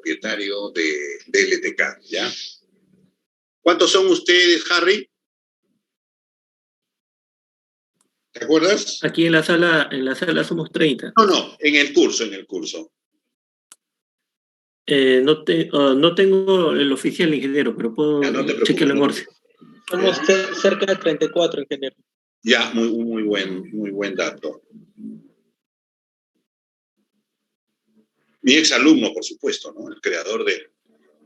propietario de LTK, ¿ya? ¿Cuántos son ustedes, Harry? ¿Te acuerdas? Aquí en la sala somos 30. No, en el curso. No tengo el oficial ingeniero, pero puedo chequearlo en Orce. Somos cerca de 34, ingeniero. Ya, muy buen dato. Mi exalumno, por supuesto, ¿no? El creador del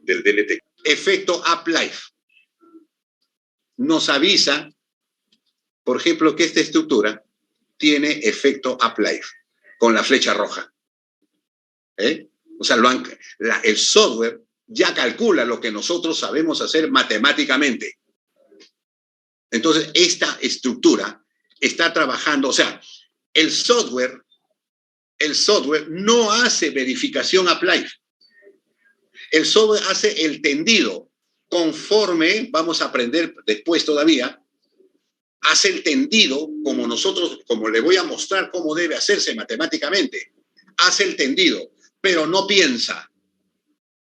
DLT. Efecto uplife. Nos avisa, por ejemplo, que esta estructura tiene efecto uplife con la flecha roja. O sea, el software ya calcula lo que nosotros sabemos hacer matemáticamente. Entonces, esta estructura está trabajando, o sea, el software no hace verificación uplife. El software hace el tendido conforme, vamos a aprender después todavía, hace el tendido como le voy a mostrar cómo debe hacerse matemáticamente. Hace el tendido, pero no piensa.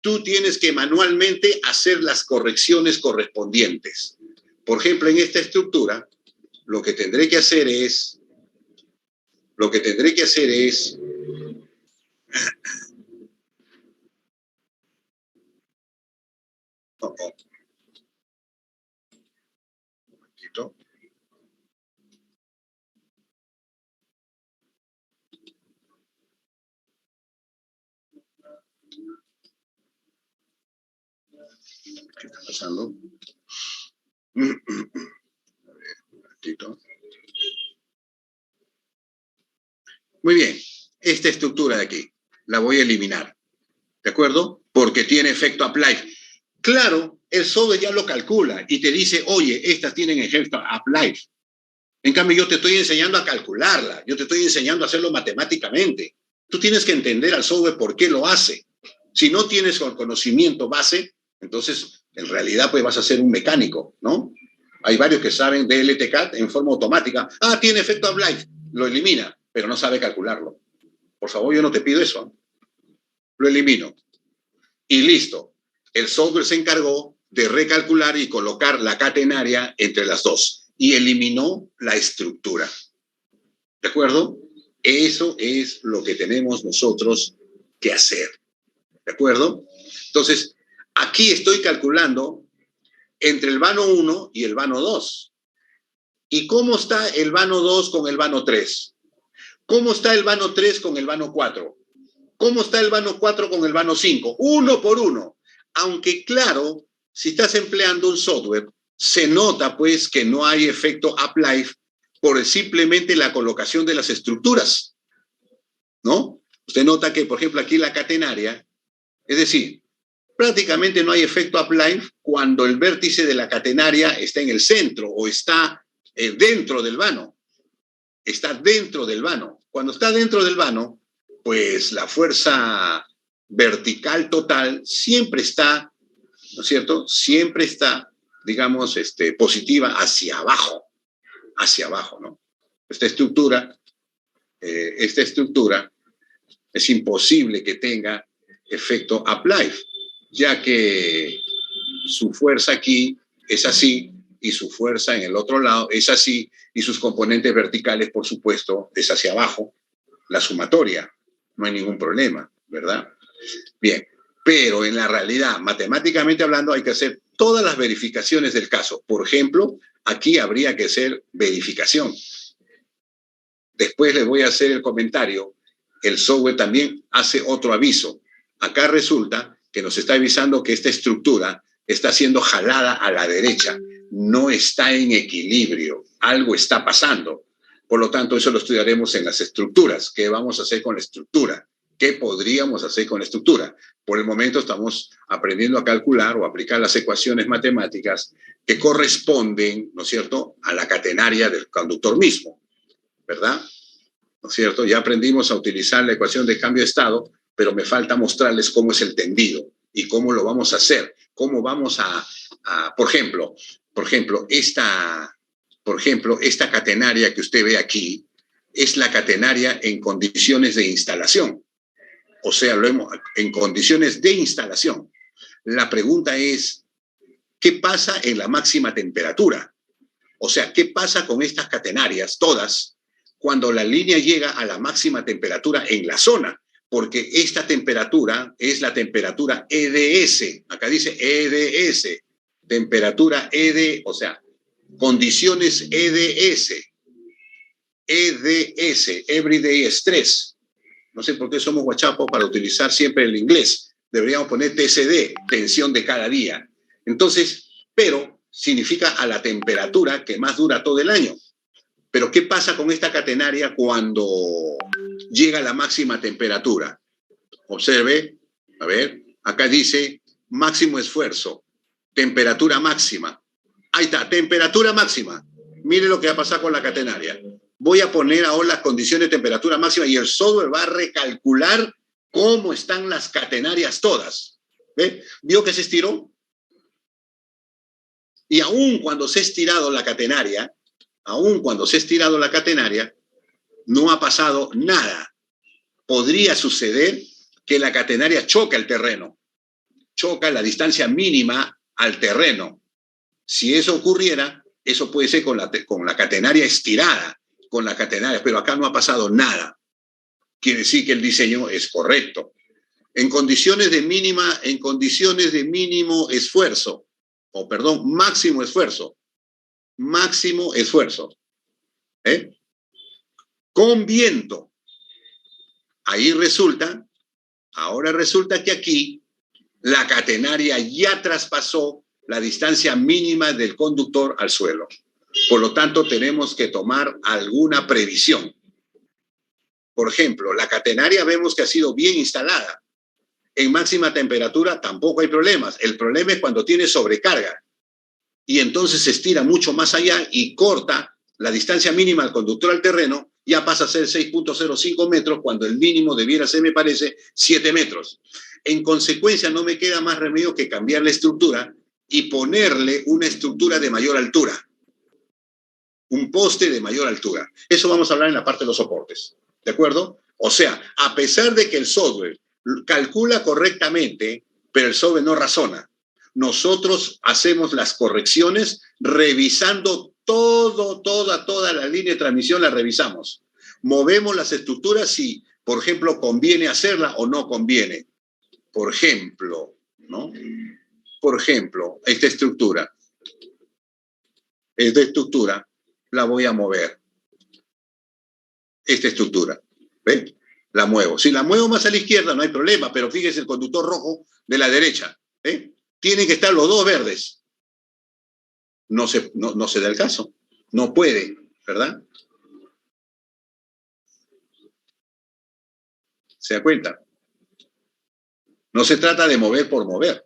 Tú tienes que manualmente hacer las correcciones correspondientes. Por ejemplo, en esta estructura, lo que tendré que hacer es un momentito. ¿Qué está pasando? A ver, un momentito. Muy bien, esta estructura de aquí la voy a eliminar, ¿de acuerdo? Porque tiene efecto uplife. Claro, el software ya lo calcula y te dice, oye, estas tienen efecto uplife. En cambio, yo te estoy enseñando a calcularla, yo te estoy enseñando a hacerlo matemáticamente. Tú tienes que entender al software por qué lo hace. Si no tienes conocimiento base, entonces, en realidad, pues vas a ser un mecánico, ¿no? Hay varios que saben de LTK en forma automática. Ah, tiene efecto uplife, lo elimina, pero no sabe calcularlo. Por favor, yo no te pido eso. Lo elimino. Y listo. El software se encargó de recalcular y colocar la catenaria entre las dos. Y eliminó la estructura. ¿De acuerdo? Eso es lo que tenemos nosotros que hacer. ¿De acuerdo? Entonces, aquí estoy calculando entre el vano 1 y el vano 2. ¿Y cómo está el vano 2 con el vano 3? ¿Cómo está el vano 3 con el vano 4? ¿Cómo está el vano 4 con el vano 5? Uno por uno. Aunque claro, si estás empleando un software, se nota pues que no hay efecto uplife por simplemente la colocación de las estructuras, ¿no? Usted nota que, por ejemplo, aquí la catenaria, es decir, prácticamente no hay efecto uplife cuando el vértice de la catenaria está en el centro o está dentro del vano. Está dentro del vano. Cuando está dentro del vano, pues la fuerza vertical total siempre está, ¿no es cierto? Siempre está, digamos, positiva hacia abajo, ¿no? Esta estructura es imposible que tenga efecto uplife, ya que su fuerza aquí es así y su fuerza en el otro lado es así y sus componentes verticales, por supuesto, es hacia abajo, la sumatoria. No hay ningún problema, ¿verdad? Bien, pero en la realidad, matemáticamente hablando, hay que hacer todas las verificaciones del caso. Por ejemplo, aquí habría que hacer verificación. Después les voy a hacer el comentario. El software también hace otro aviso. Acá resulta que nos está avisando que esta estructura está siendo jalada a la derecha. No está en equilibrio. Algo está pasando. Por lo tanto, eso lo estudiaremos en las estructuras. ¿Qué vamos a hacer con la estructura? ¿Qué podríamos hacer con la estructura? Por el momento estamos aprendiendo a calcular o aplicar las ecuaciones matemáticas que corresponden, ¿no es cierto?, a la catenaria del conductor mismo, ¿verdad? ¿No es cierto? Ya aprendimos a utilizar la ecuación de cambio de estado, pero me falta mostrarles cómo es el tendido y cómo lo vamos a hacer. Cómo vamos por ejemplo, esta catenaria que usted ve aquí es la catenaria en condiciones de instalación. O sea, lo hemos en condiciones de instalación. La pregunta es, ¿qué pasa en la máxima temperatura? O sea, ¿qué pasa con estas catenarias, todas, cuando la línea llega a la máxima temperatura en la zona? Porque esta temperatura es la temperatura EDS. Acá dice EDS, temperatura o sea, condiciones EDS. EDS, Everyday Stress. No sé por qué somos guachapos para utilizar siempre el inglés. Deberíamos poner TCD, tensión de cada día. Entonces, pero significa a la temperatura que más dura todo el año. Pero ¿qué pasa con esta catenaria cuando llega a la máxima temperatura? Observe, a ver, acá dice máximo esfuerzo, temperatura máxima. Ahí está, temperatura máxima. Mire lo que va a pasar con la catenaria. Voy a poner ahora las condiciones de temperatura máxima y el software va a recalcular cómo están las catenarias todas. ¿Ve? ¿Vio que se estiró? Y aún cuando se ha estirado la catenaria, no ha pasado nada. Podría suceder que la catenaria choca el terreno, choca la distancia mínima al terreno. Si eso ocurriera, eso puede ser con la catenaria estirada, con la catenaria, pero acá no ha pasado nada. Quiere decir que el diseño es correcto. En condiciones de mínimo esfuerzo, máximo esfuerzo, con viento. Ahora resulta que aquí la catenaria ya traspasó la distancia mínima del conductor al suelo. Por lo tanto, tenemos que tomar alguna previsión. Por ejemplo, la catenaria vemos que ha sido bien instalada. En máxima temperatura tampoco hay problemas. El problema es cuando tiene sobrecarga. Y entonces se estira mucho más allá y corta la distancia mínima del conductor al terreno, ya pasa a ser 6.05 metros cuando el mínimo debiera ser, me parece, 7 metros. En consecuencia, no me queda más remedio que cambiar la estructura y ponerle una estructura de mayor altura. Un poste de mayor altura. Eso vamos a hablar en la parte de los soportes. ¿De acuerdo? O sea, a pesar de que el software calcula correctamente, pero el software no razona. Nosotros hacemos las correcciones revisando toda la línea de transmisión, la revisamos. Movemos las estructuras si, por ejemplo, conviene hacerla o no conviene. Por ejemplo, esta estructura la voy a mover. Esta estructura, ¿ven? La muevo. Si la muevo más a la izquierda no hay problema, pero fíjese el conductor rojo de la derecha. Tienen que estar los dos verdes. No se da el caso. No puede, ¿verdad? ¿Se da cuenta? No se trata de mover por mover.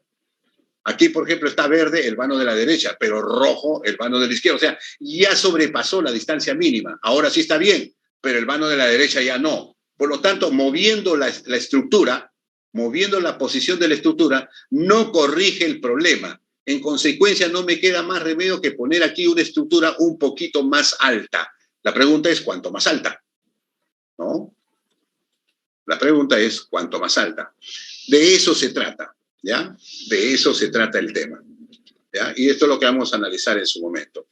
Aquí, por ejemplo, está verde el vano de la derecha, pero rojo el vano de la izquierda. O sea, ya sobrepasó la distancia mínima. Ahora sí está bien, pero el vano de la derecha ya no. Por lo tanto, moviendo la estructura, moviendo la posición de la estructura, no corrige el problema. En consecuencia, no me queda más remedio que poner aquí una estructura un poquito más alta. La pregunta es, ¿cuánto más alta? ¿No? La pregunta es, ¿cuánto más alta? De eso se trata, ¿ya? De eso se trata el tema, ¿ya? Y esto es lo que vamos a analizar en su momento.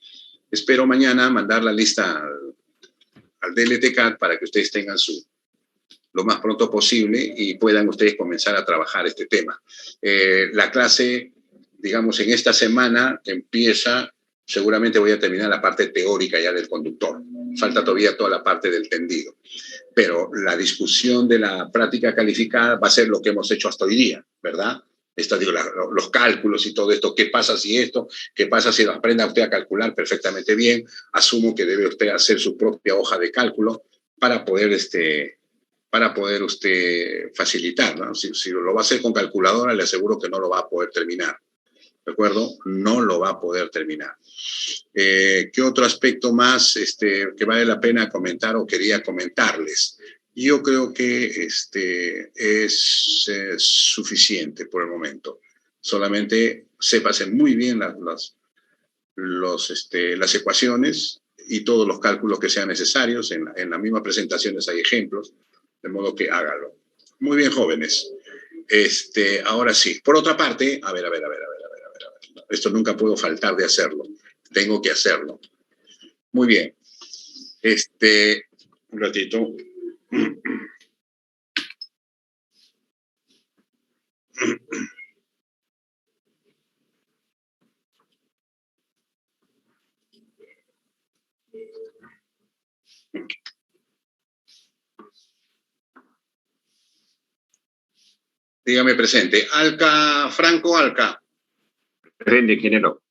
Espero mañana mandar la lista al DLTCAD para que ustedes tengan lo más pronto posible y puedan ustedes comenzar a trabajar este tema. La clase, digamos, en esta semana empieza, seguramente voy a terminar la parte teórica ya del conductor. Falta todavía toda la parte del tendido. Pero la discusión de la práctica calificada va a ser lo que hemos hecho hasta hoy día, ¿verdad? Los cálculos y todo esto, ¿qué pasa si esto? ¿Qué pasa si aprenda usted a calcular perfectamente bien? Asumo que debe usted hacer su propia hoja de cálculo para poder usted facilitar, ¿no? Si lo va a hacer con calculadora, le aseguro que no lo va a poder terminar. ¿De acuerdo? No lo va a poder terminar. ¿Qué otro aspecto más que vale la pena comentar o quería comentarles? Yo creo que es suficiente por el momento. Solamente sépase muy bien las ecuaciones y todos los cálculos que sean necesarios. En las mismas presentaciones hay ejemplos, de modo que hágalo. Muy bien, jóvenes. Ahora sí. Por otra parte, a ver. Esto nunca puedo faltar de hacerlo. Tengo que hacerlo. Muy bien. Un ratito. Dígame presente. Franco Alca. Presente, ingeniero.